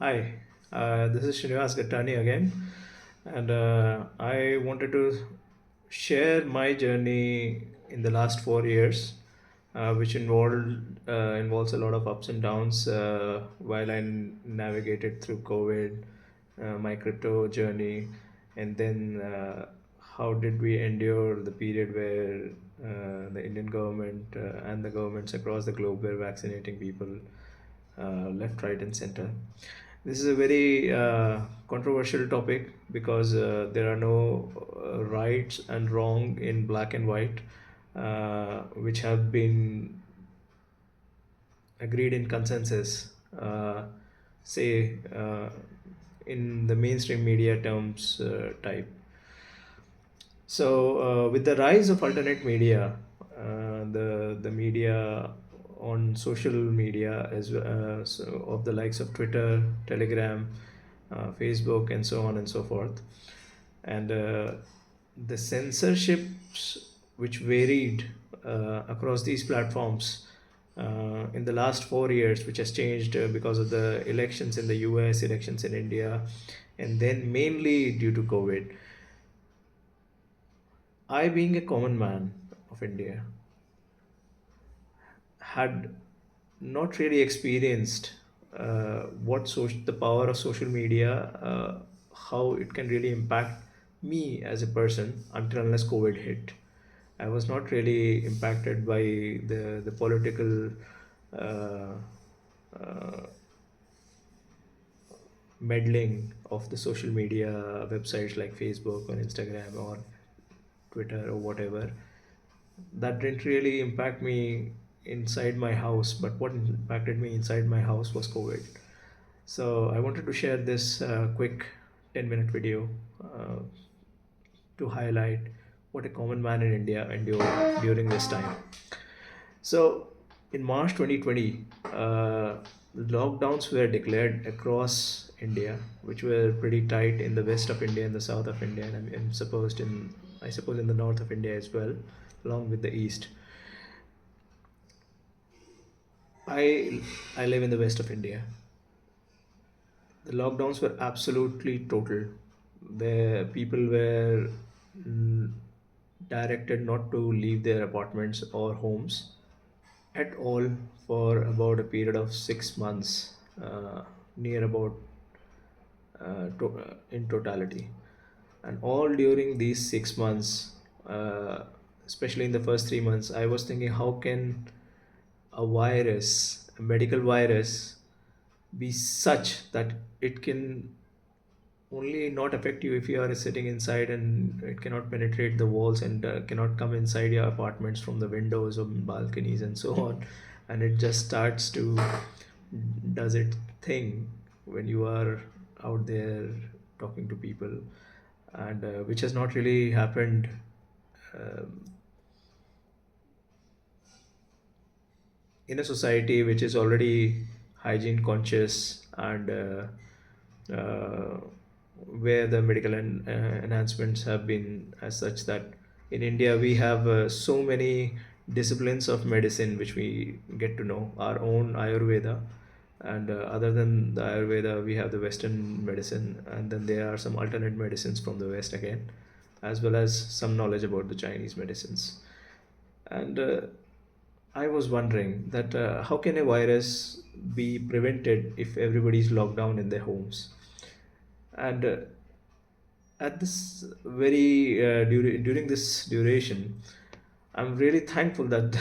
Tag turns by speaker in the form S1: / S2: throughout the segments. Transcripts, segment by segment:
S1: Hi, this is Srinivas Gattani again, and I wanted to share my journey in the last 4 years, which involves a lot of ups and downs while navigated through COVID, my crypto journey, and then how did we endure the period where the Indian government and the governments across the globe were vaccinating people left, right, and center. This is a very controversial topic because there are no rights and wrong in black and white, which have been agreed in consensus, say in the mainstream media terms type. So, with the rise of alternate media, the media on social media of the likes of Twitter, Telegram, Facebook, and so on and so forth, and the censorships which varied across these platforms in the last 4 years, which has changed because of the elections in the US, elections in India, and then mainly due to COVID. I, being a common man of India, had not really experienced the power of social media, how it can really impact me as a person until unless COVID hit. I was not really impacted by the political uh, uh, meddling of the social media websites like Facebook or Instagram or Twitter or whatever. That didn't really impact me inside my house, but what impacted me inside my house was COVID. So I wanted to share this quick 10-minute video uh, to highlight what a common man in India endured during this time. So in March 2020, lockdowns were declared across India, which were pretty tight in the west of India and the south of India, and I suppose in the north of India as well, along with the east. I I live in the west of India. The lockdowns were absolutely total. The people were mm, directed not to leave their apartments or homes at all for about a period of 6 months, near about in totality. And all during these 6 months, uh, especially in the first 3 months, I was thinking, how can a medical virus, be such that it can only not affect you if you are sitting inside, and it cannot penetrate the walls and cannot come inside your apartments from the windows or balconies and so on, and it just starts to does its thing when you are out there talking to people, and which has not really happened um, in a society which is already hygiene conscious, and uh, where the medical enhancements have been as such that in India we have so many disciplines of medicine which we get to know, our own Ayurveda, and other than the Ayurveda we have the Western medicine, and then there are some alternate medicines from the West again, as well as some knowledge about the Chinese medicines. And I was wondering that how can a virus be prevented if everybody is locked down in their homes? And at this during this duration, I'm really thankful that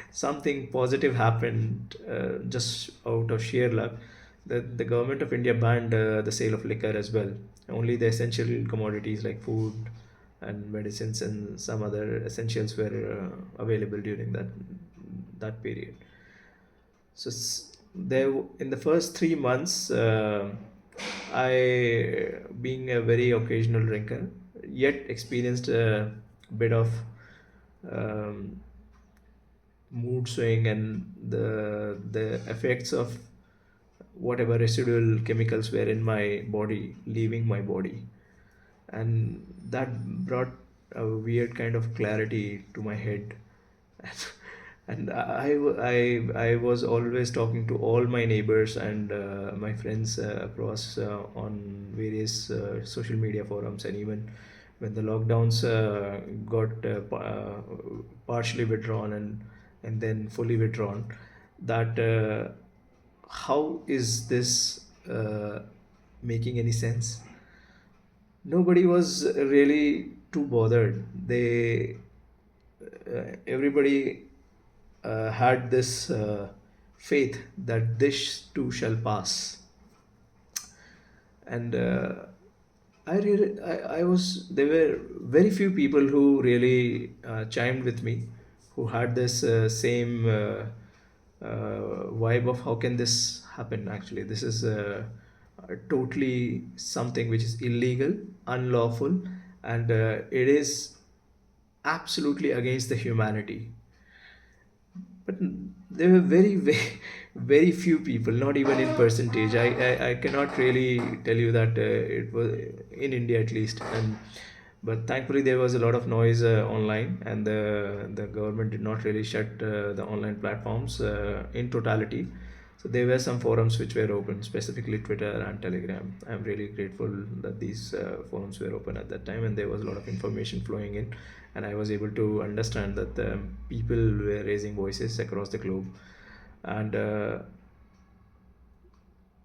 S1: something positive happened just out of sheer luck. The government of India banned the sale of liquor as well. Only the essential commodities like food and medicines and some other essentials were available during that period. So in the first 3 months, I, being a very occasional drinker, yet experienced a bit of um, mood swing and the effects of whatever residual chemicals were in my body leaving my body, and that brought a weird kind of clarity to my head. And I was always talking to all my neighbors and my friends across on various social media forums, and even when the lockdowns got partially withdrawn and then fully withdrawn, that how is this making any sense? Nobody was really too bothered. Everybody had this faith that this too shall pass. And I was, there were very few people who really chimed with me, who had this same vibe of how can this happen. Actually, this is totally something which is illegal, unlawful, and it is absolutely against the humanity. But there were very few people, not even in percentage. I cannot really tell you that it was in India at least. And but thankfully there was a lot of noise online, and the government did not really shut the online platforms in totality. So there were some forums which were open, specifically Twitter and Telegram. I'm really grateful that these forums were open at that time, and there was a lot of information flowing in, and I was able to understand that the people were raising voices across the globe, and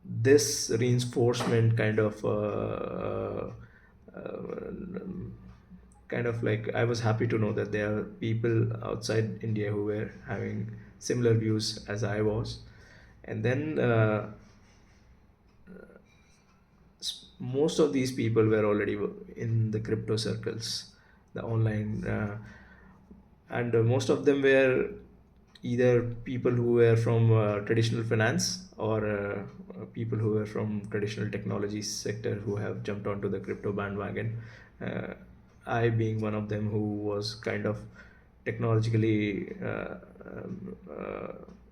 S1: this reinforcement kind of like, I was happy to know that there are people outside India who were having similar views as I was. And then most of these people were already in the crypto circles, the online, and most of them were either people who were from traditional finance, or people who were from traditional technology sector who have jumped onto the crypto bandwagon. Uh, I being one of them, who was kind of technologically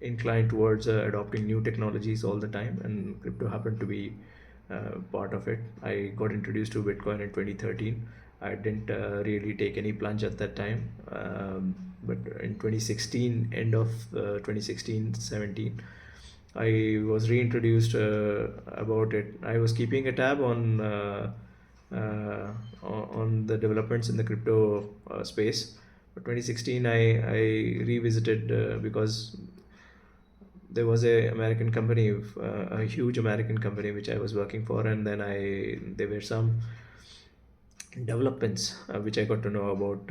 S1: inclined towards adopting new technologies all the time, and crypto happened to be part of it. I got introduced to Bitcoin in 2013. I didn't really take any plunge at that time, but in 2016, end of 2016 17, I was reintroduced about it. I was keeping a tab on the developments in the crypto space. But 2016, I revisited because there was a American company, a huge American company which I was working for, and then there were some developments which I got to know about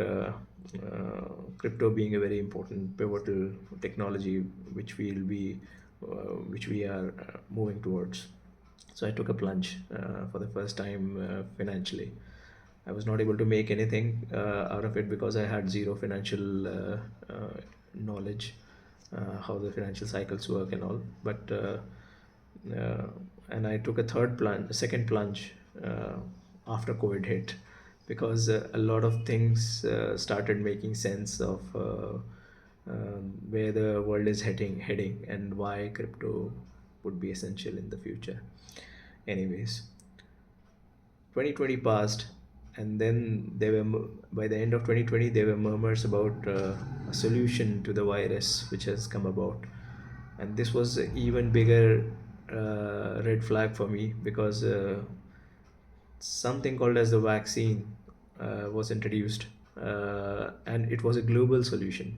S1: crypto being a very important pivotal technology which which we are moving towards. So I took a plunge for the first time financially. I was not able to make anything out of it because I had zero financial knowledge, how the financial cycles work and all. But uh, and I took a second plunge after COVID hit, because a lot of things started making sense of where the world is heading, and why crypto would be essential in the future. Anyways, 2020 passed, and then by the end of 2020 there were murmurs about a solution to the virus which has come about, and this was an even bigger red flag for me, because something called as the vaccine was introduced, and it was a global solution.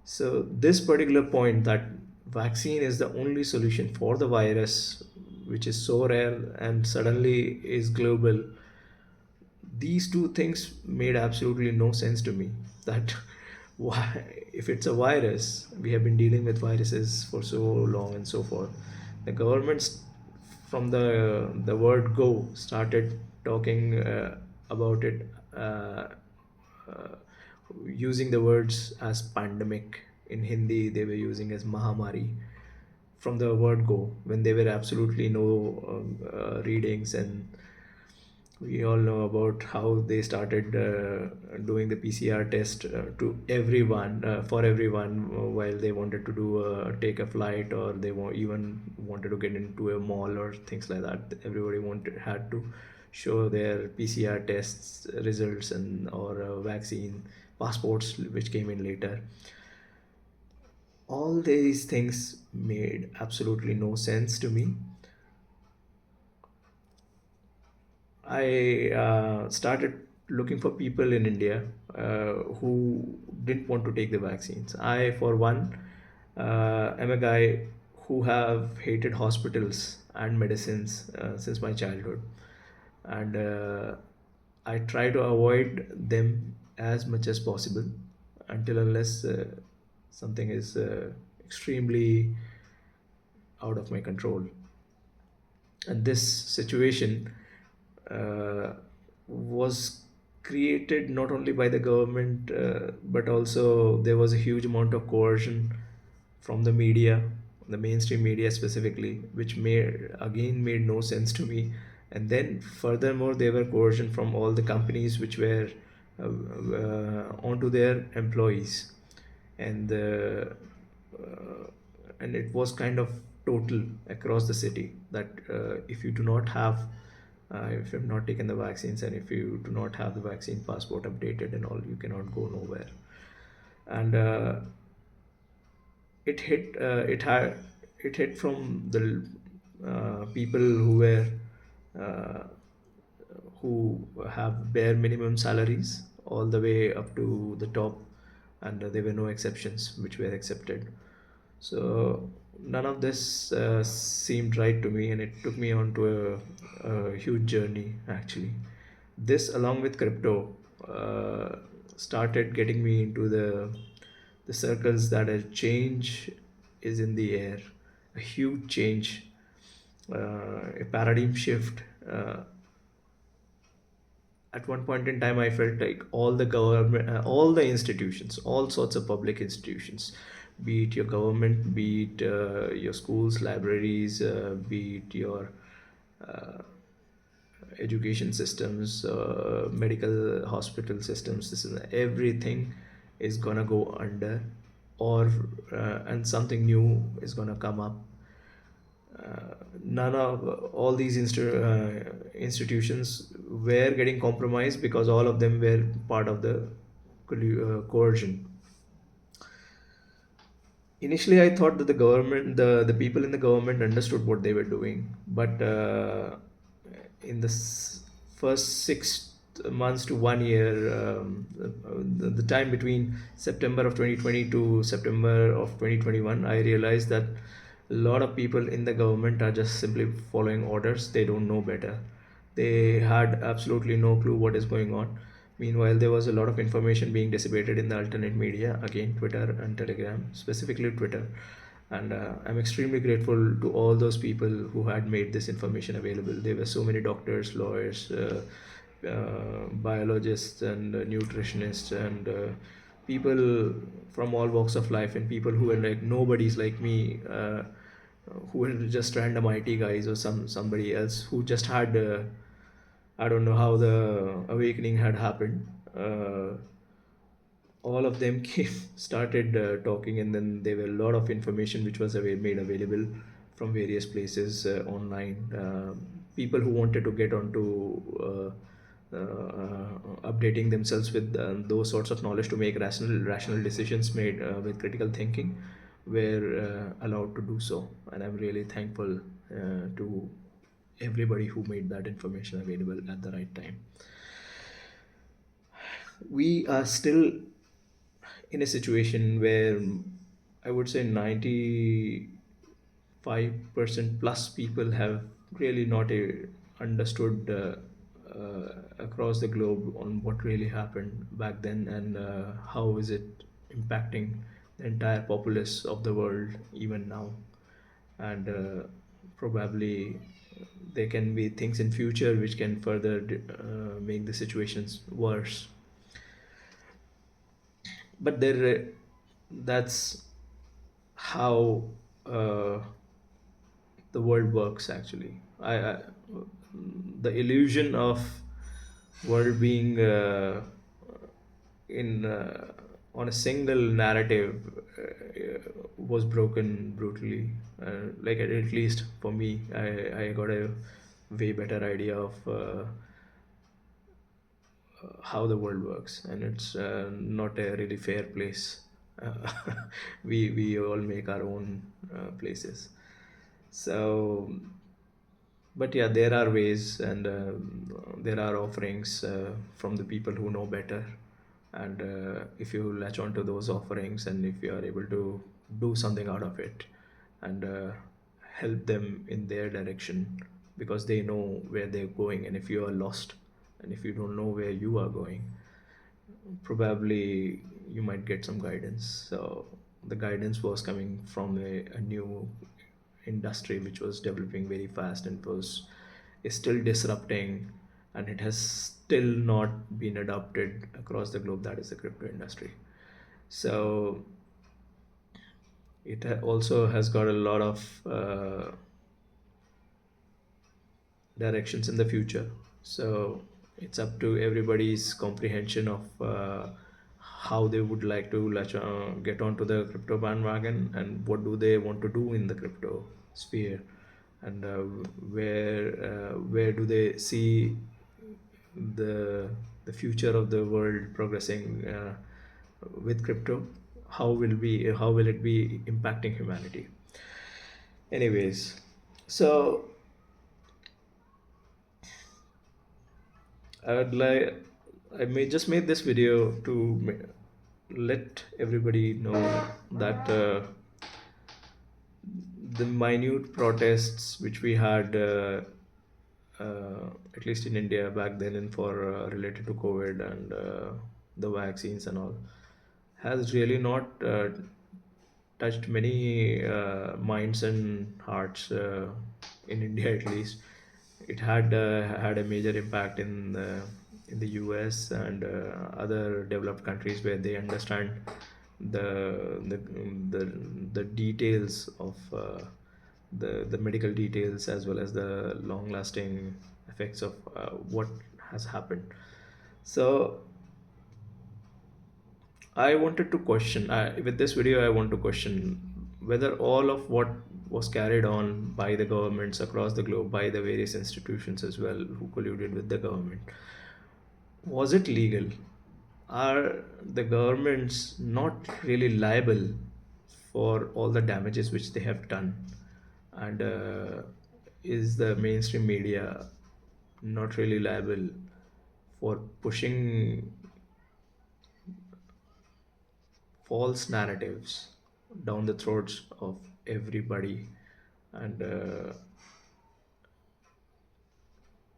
S1: So this particular point, that vaccine is the only solution for the virus, which is so rare and suddenly is global, these two things made absolutely no sense to me. That why, if it's a virus, we have been dealing with viruses for so long and so forth. The governments, from the word go, started talking about it, uh, using the words as pandemic. In Hindi they were using as mahamari, from the word go, when there were absolutely no readings. And we all know about how they started doing the PCR test to everyone, for everyone, while they wanted to take a flight, or they even wanted to get into a mall or things like that. Everybody had to show their PCR tests results, and or vaccine passports which came in later. All these things made absolutely no sense to me. I started looking for people in India who didn't want to take the vaccines. I, for one, am a guy who have hated hospitals and medicines since my childhood, and I try to avoid them as much as possible until unless something is extremely out of my control. And this situation was created not only by the government, but also there was a huge amount of coercion from the media, the mainstream media specifically, which made no sense to me. And then furthermore, there were coercion from all the companies which were onto their employees, and and it was kind of total across the city that if you do not have if you have not taken the vaccines, and if you do not have the vaccine passport updated and all, you cannot go nowhere. And it hit from the people uh, who have bare minimum salaries all the way up to the top, and there were no exceptions which were accepted. So none of this seemed right to me, and it took me on to a huge journey actually. This, along with crypto, started getting me into the circles that a change is in the air, a huge change, a paradigm shift. At one point in time, I felt like all the government, all the institutions, all sorts of public institutions, be it your government, be it your schools, libraries, be it your uh, education systems, medical hospital systems, this is everything is gonna go under, or and something new is gonna come up. None of all these institutions were getting compromised because all of them were part of the coercion. Initially, I thought that the people in the government understood what they were doing, but in the first 6 months to 1 year, the time between September of 2020 to September of 2021, I realized that a lot of people in the government are just simply following orders. They don't know better. They had absolutely no clue what is going on. Meanwhile, there was a lot of information being dissipated in the alternate media, again, Twitter and Telegram, specifically Twitter. And I'm extremely grateful to all those people who had made this information available. There were so many doctors, lawyers, biologists, and nutritionists, and people from all walks of life, and people who were like nobodies like me. Who were just random IT guys or somebody else who just had I don't know how the awakening had happened. All of them came, started talking, and then there were a lot of information which was made available from various places online. People who wanted to get onto updating themselves with those sorts of knowledge to make rational decisions made with critical thinking were allowed to do so, and I'm really thankful to everybody who made that information available at the right time. We are still in a situation where I would say 95% plus people have really not understood across the globe on what really happened back then, and how is it impacting the entire populace of the world even now. And probably there can be things in future which can further make the situations worse. But that's how uh, the world works actually. The illusion of world being in on a single narrative was broken brutally. Like at least for me, I got a way better idea of how the world works, and it's not a really fair place. uh, we all make our own places. So, but yeah, there are ways, and there are offerings from the people who know better. And if you latch on to those offerings, and if you are able to do something out of it, and help them in their direction, because they know where they're going, and if you are lost, and if you don't know where you are going, probably you might get some guidance. So the guidance was coming from a new industry which was developing very fast and was is still disrupting, and it has still not been adopted across the globe. That is the crypto industry. So it also has got a lot of directions in the future. So it's up to everybody's comprehension of how they would like to get onto the crypto bandwagon, and what do they want to do in the crypto sphere, and where do they see the the future of the world progressing with crypto. How will it be impacting humanity? Anyways, so I would like I may just made this video to let everybody know that the minute protests which we had, at least in India back then, and for related to COVID and the vaccines and all, has really not touched many minds and hearts in India, at least. It had a major impact in the US and other developed countries, where they understand the the, the details of the medical details, as well as the long lasting effects of what has happened. So I wanted to question, with this video, I want to question whether all of what was carried on by the governments across the globe, by the various institutions as well, who colluded with the government, was it legal? Are the governments not really liable for all the damages which they have done? And is the mainstream media not really liable for pushing false narratives down the throats of everybody, and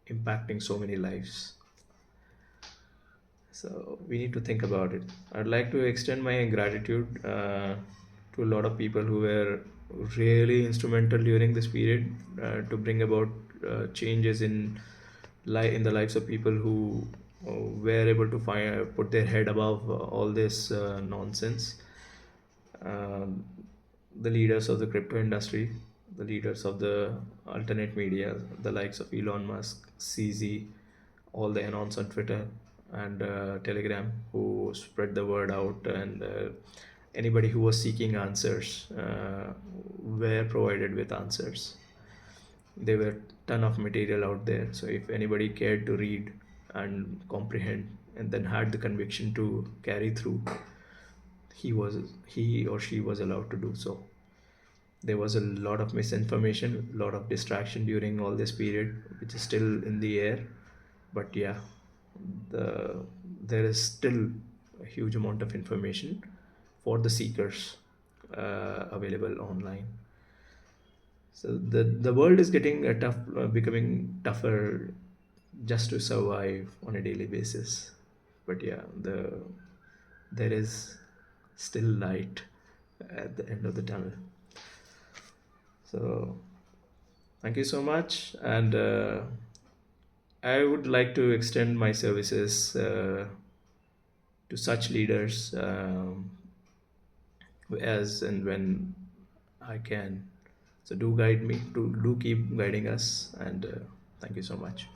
S1: impacting so many lives? So we need to think about it. I'd like to extend my gratitude to a lot of people who were really instrumental during this period to bring about changes in the lives of people who were able to put their head above all this nonsense. Um, the leaders of the crypto industry, the leaders of the alternate media, the likes of Elon Musk, CZ, all the announce on Twitter and Telegram, who spread the word out, and anybody who was seeking answers were provided with answers. There were ton of material out there, so if anybody cared to read and comprehend, and then had the conviction to carry through, he or she was allowed to do so. There was a lot of misinformation, a lot of distraction during all this period, which is still in the air. But yeah, the there is still a huge amount of information for the seekers available online. So the world is getting becoming tougher just to survive on a daily basis. But yeah, there is still light at the end of the tunnel. So thank you so much, and I would like to extend my services to such leaders, as and when I can. So do guide me, do keep guiding us, and thank you so much.